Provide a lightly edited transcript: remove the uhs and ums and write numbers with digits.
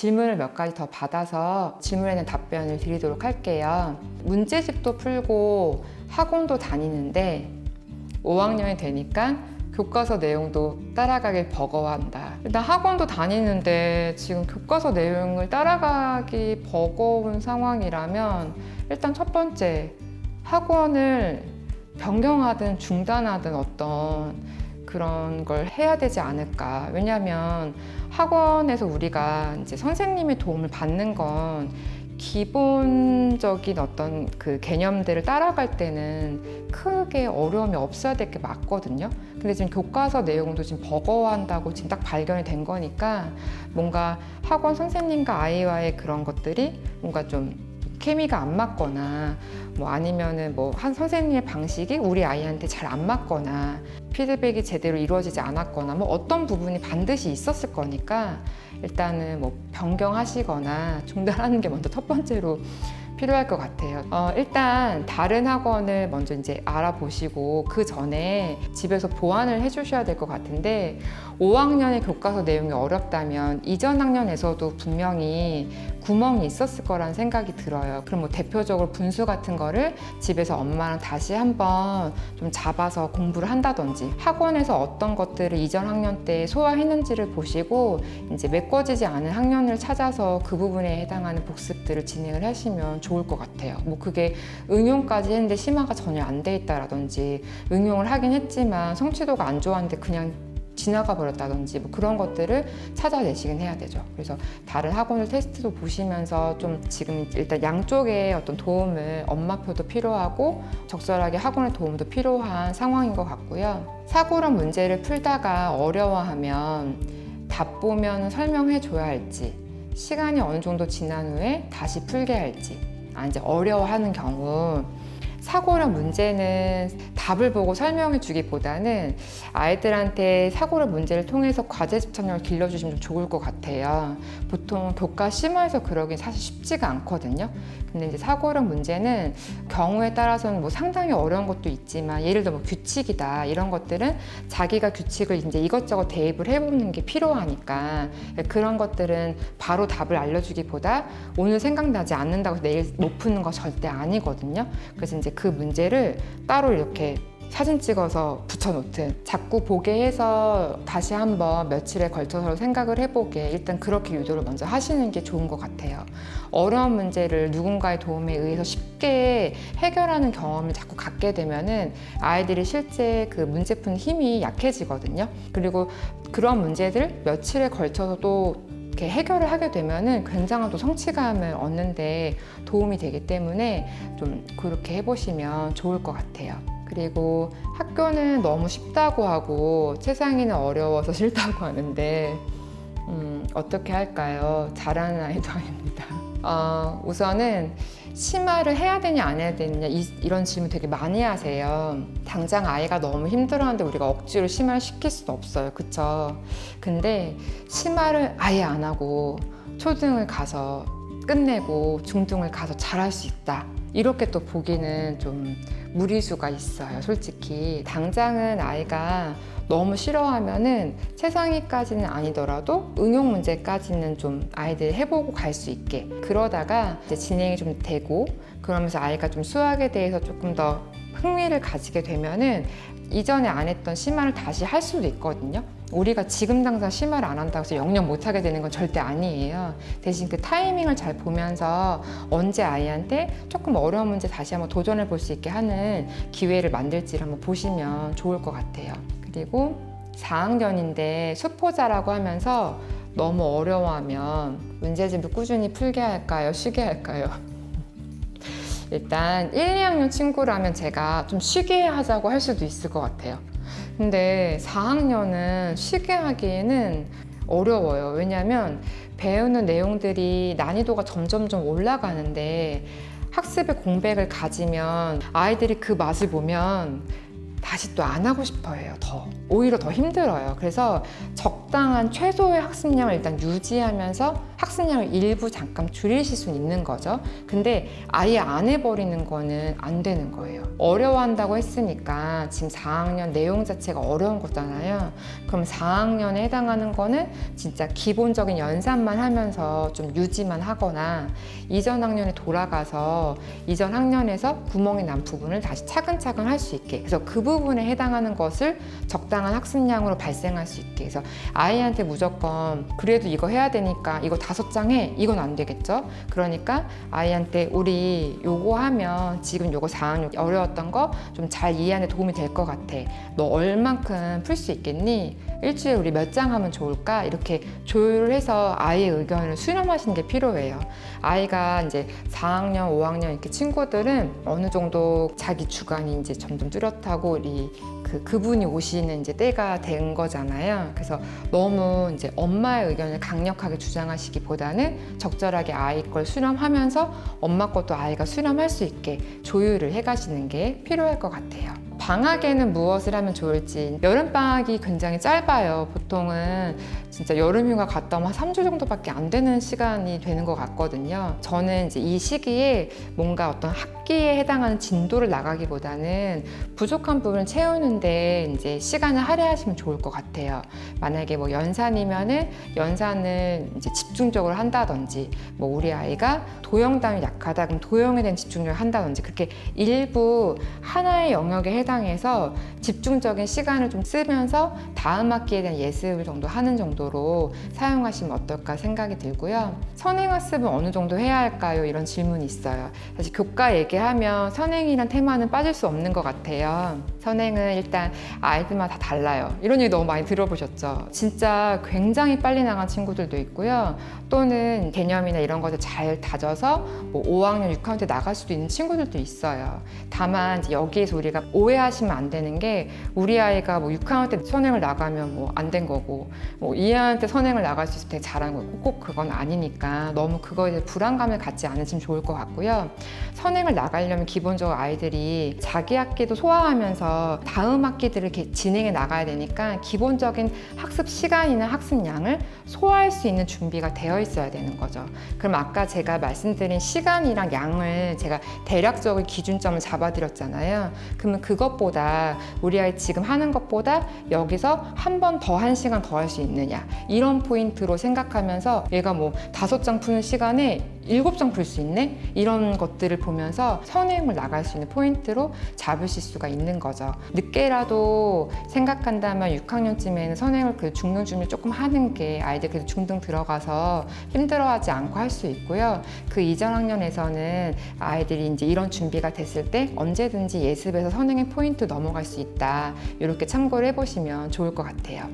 질문을 몇 가지 더 받아서 질문에 대한 답변을 드리도록 할게요. 문제집도 풀고 학원도 다니는데 5학년이 되니까 교과서 내용도 따라가길 버거워한다. 일단 학원도 다니는데 지금 교과서 내용을 따라가기 버거운 상황이라면 일단 첫 번째, 학원을 변경하든 중단하든 어떤 그런 걸 해야 되지 않을까. 왜냐하면 학원에서 우리가 이제 선생님의 도움을 받는 건 기본적인 어떤 그 개념들을 따라갈 때는 크게 어려움이 없어야 될 게 맞거든요. 근데 지금 교과서 내용도 지금 버거워한다고 지금 딱 발견이 된 거니까 뭔가 학원 선생님과 아이와의 그런 것들이 뭔가 좀 케미가 안 맞거나 뭐 아니면은 뭐 한 선생님의 방식이 우리 아이한테 잘 안 맞거나 피드백이 제대로 이루어지지 않았거나 뭐 어떤 부분이 반드시 있었을 거니까 일단은 뭐 변경하시거나 중단하는 게 먼저 첫 번째로 필요할 것 같아요. 일단 다른 학원을 먼저 이제 알아보시고 그 전에 집에서 보완을 해주셔야 될 것 같은데 5학년의 교과서 내용이 어렵다면 이전 학년에서도 분명히 구멍이 있었을 거라는 생각이 들어요. 그럼 뭐 대표적으로 분수 같은 거를 집에서 엄마랑 다시 한번 좀 잡아서 공부를 한다든지 학원에서 어떤 것들을 이전 학년 때 소화했는지를 보시고 이제 메꿔지지 않은 학년을 찾아서 그 부분에 해당하는 복습들을 진행을 하시면 좋을 것 같아요. 뭐 그게 응용까지 했는데 심화가 전혀 안 돼 있다라든지 응용을 하긴 했지만 성취도가 안 좋았는데 그냥 지나가 버렸다든지 뭐 그런 것들을 찾아내시긴 해야 되죠. 그래서 다른 학원을 테스트도 보시면서 좀 지금 일단 양쪽의 어떤 도움을 엄마표도 필요하고 적절하게 학원의 도움도 필요한 상황인 것 같고요. 사고력 문제를 풀다가 어려워하면 답 보면 설명해 줘야 할지 시간이 어느 정도 지난 후에 다시 풀게 할지 이제 어려워하는 경우 사고력 문제는 답을 보고 설명해 주기보다는 아이들한테 사고력 문제를 통해서 과제 집착력을 길러주시면 좀 좋을 것 같아요. 보통 교과 심화에서 그러긴 사실 쉽지가 않거든요. 근데 이제 사고력 문제는 경우에 따라서는 뭐 상당히 어려운 것도 있지만 예를 들어 뭐 규칙이다 이런 것들은 자기가 규칙을 이제 이것저것 대입을 해보는 게 필요하니까 그런 것들은 바로 답을 알려주기보다 오늘 생각나지 않는다고 해서 내일 못 푸는 거 절대 아니거든요. 그래서 이제 그 문제를 따로 이렇게 사진 찍어서 붙여놓든 자꾸 보게 해서 다시 한번 며칠에 걸쳐서 생각을 해보게 일단 그렇게 유도를 먼저 하시는 게 좋은 것 같아요. 어려운 문제를 누군가의 도움에 의해서 쉽게 해결하는 경험을 자꾸 갖게 되면은 아이들이 실제 그 문제 푸는 힘이 약해지거든요. 그리고 그런 문제들 며칠에 걸쳐서 또 이렇게 해결을 하게 되면은 굉장한 또 성취감을 얻는데 도움이 되기 때문에 좀 그렇게 해보시면 좋을 것 같아요. 그리고 학교는 너무 쉽다고 하고 세상에는 어려워서 싫다고 하는데 어떻게 할까요? 잘하는 아이도 아닙니다. 우선은 심화를 해야 되냐 안 해야 되느냐 이런 질문 되게 많이 하세요. 당장 아이가 너무 힘들어하는데 우리가 억지로 심화를 시킬 수는 없어요. 그쵸? 근데 심화를 아예 안 하고 초등을 가서 끝내고 중등을 가서 잘할 수 있다 이렇게 또 보기는 좀 무리수가 있어요. 솔직히 당장은 아이가 너무 싫어하면은 최상위까지는 아니더라도 응용 문제까지는 좀 아이들이 해보고 갈 수 있게 그러다가 이제 진행이 좀 되고 그러면서 아이가 좀 수학에 대해서 조금 더 흥미를 가지게 되면은 이전에 안 했던 심화를 다시 할 수도 있거든요. 우리가 지금 당장 심화를 안 한다고 해서 영영 못하게 되는 건 절대 아니에요. 대신 그 타이밍을 잘 보면서 언제 아이한테 조금 어려운 문제 다시 한번 도전해 볼 수 있게 하는 기회를 만들지를 한번 보시면 좋을 것 같아요. 그리고 4학년인데 수포자라고 하면서 너무 어려워하면 문제집을 꾸준히 풀게 할까요? 쉬게 할까요? 일단 1, 2학년 친구라면 제가 좀 쉬게 하자고 할 수도 있을 것 같아요. 근데 4학년은 쉬게 하기에는 어려워요. 왜냐하면 배우는 내용들이 난이도가 점점점 올라가는데 학습의 공백을 가지면 아이들이 그 맛을 보면 다시 또 안 하고 싶어 해요. 오히려 더 힘들어요. 그래서 적당한 최소의 학습량을 일단 유지하면서 학습량을 일부 잠깐 줄이실 수는 있는 거죠. 근데 아예 안 해버리는 거는 안 되는 거예요. 어려워한다고 했으니까 지금 4학년 내용 자체가 어려운 거잖아요. 그럼 4학년에 해당하는 거는 진짜 기본적인 연산만 하면서 좀 유지만 하거나 이전 학년에 돌아가서 이전 학년에서 구멍이 난 부분을 다시 차근차근 할 수 있게, 그래서 그 부분에 해당하는 것을 적당한 학습량으로 발생할 수 있게, 그래서 아이한테 무조건 그래도 이거 해야 되니까 이거 5장 해, 이건 안 되겠죠. 그러니까 아이한테 우리 요거 하면 지금 요거 4학년 어려웠던 거 좀 잘 이해하는 데 도움이 될 것 같아. 너 얼만큼 풀 수 있겠니? 일주일에 우리 몇 장 하면 좋을까? 이렇게 조율을 해서 아이의 의견을 수렴하시는 게 필요해요. 아이가 이제 4학년, 5학년 이렇게 친구들은 어느 정도 자기 주관이 이제 점점 뚜렷하고 그분이 오시는 이제 때가 된 거잖아요. 그래서 너무 이제 엄마의 의견을 강력하게 주장하시기보다는 적절하게 아이 걸 수렴하면서 엄마 것도 아이가 수렴할 수 있게 조율을 해가시는 게 필요할 것 같아요. 방학에는 무엇을 하면 좋을지. 여름방학이 굉장히 짧아요. 보통은 진짜 여름휴가 갔다 오면 한 3주 정도밖에 안 되는 시간이 되는 것 같거든요. 저는 이제 이 시기에 뭔가 어떤 학기에 해당하는 진도를 나가기보다는 부족한 부분을 채우는데 이제 시간을 할애하시면 좋을 것 같아요. 만약에 뭐 연산이면은 연산을 이제 집중적으로 한다든지, 뭐 우리 아이가 도형담이 약하다 그럼 도형에 대한 집중력을 한다든지, 그렇게 일부 하나의 영역에 해당해서 집중적인 시간을 좀 쓰면서 다음 학기에 대한 예습을 정도 하는 정도로 사용하시면 어떨까 생각이 들고요. 선행학습은 어느 정도 해야 할까요? 이런 질문이 있어요. 사실 교과 얘기하면 선행이란 테마는 빠질 수 없는 것 같아요. 선행은 일단 아이들마다 다 달라요. 이런 얘기 너무 많이 들어보셨죠? 진짜 굉장히 빨리 나간 친구들도 있고요. 또는 개념이나 이런 것을 잘 다져서 뭐 5학년, 6학년 때 나갈 수도 있는 친구들도 있어요. 다만 이제 여기에서 우리가 오해하시면 안 되는 게, 우리 아이가 뭐 6학년 때 선행을 나가면 뭐 안 된 거고, 뭐 2학년 때 선행을 나갈 수 있으면 되게 잘하는 거고, 꼭 그건 아니니까 너무 그거에 대해 불안감을 갖지 않으시면 좋을 것 같고요. 선행을 나가려면 기본적으로 아이들이 자기 학기도 소화하면서 다음 학기들을 이렇게 진행해 나가야 되니까 기본적인 학습 시간이나 학습량을 소화할 수 있는 준비가 되어 있어야 되는 거죠. 그럼 아까 제가 말씀드린 시간이랑 양을 제가 대략적인 기준점을 잡아드렸잖아요. 그러면 그것보다 우리 아이 지금 하는 것보다 여기서 한 번 더 1시간 더 할 수 있느냐, 이런 포인트로 생각하면서 얘가 뭐 5장 푸는 시간에 7장 풀 수 있네? 이런 것들을 보면서 선행을 나갈 수 있는 포인트로 잡으실 수가 있는 거죠. 늦게라도 생각한다면 6학년쯤에는 선행을 그 중등 준비 조금 하는 게 아이들 그래도 중등 들어가서 힘들어하지 않고 할 수 있고요. 그 이전 학년에서는 아이들이 이제 이런 준비가 됐을 때 언제든지 예습에서 선행의 포인트 넘어갈 수 있다. 이렇게 참고를 해보시면 좋을 것 같아요.